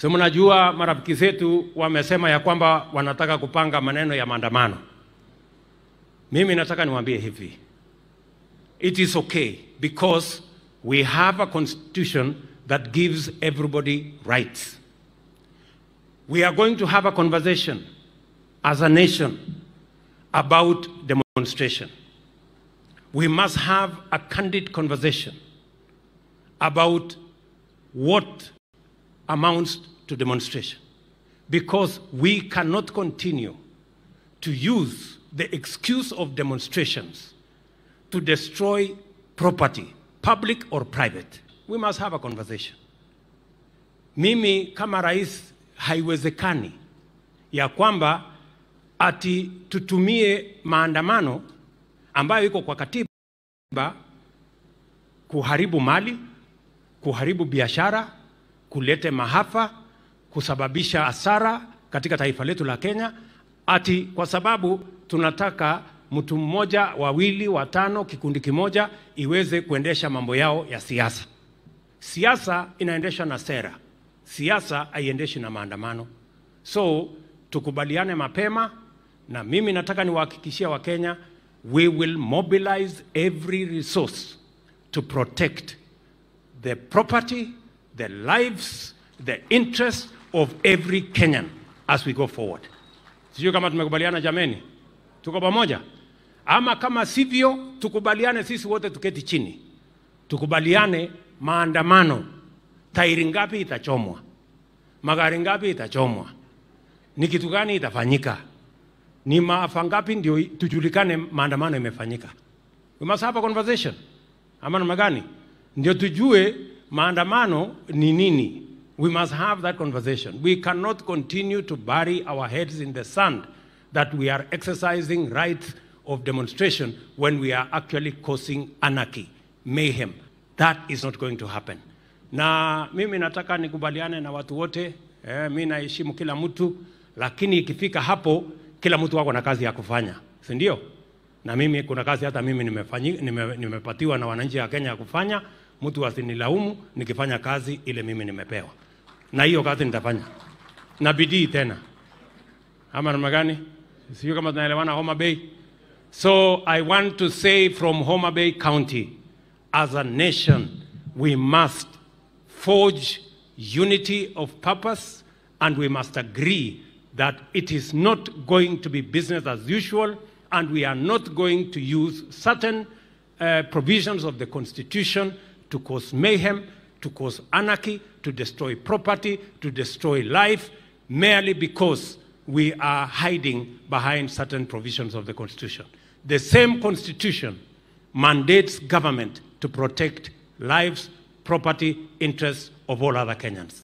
So mnajua marafiki zetu wamesema ya kwamba wanataka kupanga maneno ya maandamano. Mimi nataka niwaambie hivi. It is okay because we have a constitution that gives everybody rights. We are going to have a conversation as a nation about demonstration. We must have a candid conversation about what amounts to demonstration, because we cannot continue to use the excuse of demonstrations to destroy property, public or private. We must have a conversation. Mimi kama rais haiwezekani ya kwamba ati tutumie maandamano ambayo iko kwa katiba kuharibu mali, kuharibu biashara, kulete mahafa, kusababisha hasara katika taifa letu la Kenya, ati kwa sababu tunataka mtu mmoja, wawili, watano, kikundi kimoja iweze kuendesha mambo yao ya siasa. Siasa inaendeshwa na sera. Siasa haiendeshwi na maandamano. So tukubaliane mapema, na mimi nataka niwahakikishia Wakenya, we will mobilize every resource to protect the property, the lives, the interests of every Kenyan as we go forward. Sijui kama tumekubaliana jameni? Tuko pamoja? Ama kama sivyo, tukubaliane sisi wote tuketi chini. Tukubaliane maandamano. Tairi ngapi itachomwa? Magari ngapi itachomwa? Ni kitu gani itafanyika? Ni maafa ngapi ndio tujulikane maandamano imefanyika? We must have a conversation. Ama namna gani? Ndio tujue maandamano ni nini. We must have that conversation. We cannot continue to bury our heads in the sand that we are exercising rights of demonstration when we are actually causing anarchy, mayhem. That is not going to happen. Na mimi nataka nikubaliane na watu wote, mimi naheshimu kila mtu, lakini ikifika hapo kila mtu wako na kazi ya kufanya, si ndio? Na mimi kuna kazi hata mimi nimepatiwa na wananchi wa Kenya ya kufanya. Mtu asinilaumu nikifanya kazi ile mimi nimepewa. Na hiyo kazi nitafanya. Na bidii tena. Ama namna gani? Sio kama tunaelewana Homa Bay. So I want to say from Homa Bay County, as a nation, we must forge unity of purpose, and we must agree that it is not going to be business as usual, and we are not going to use certain provisions of the Constitution to cause mayhem, to cause anarchy, to destroy property, to destroy life, merely because we are hiding behind certain provisions of the Constitution. The same Constitution mandates government to protect lives, property, interests of all other Kenyans.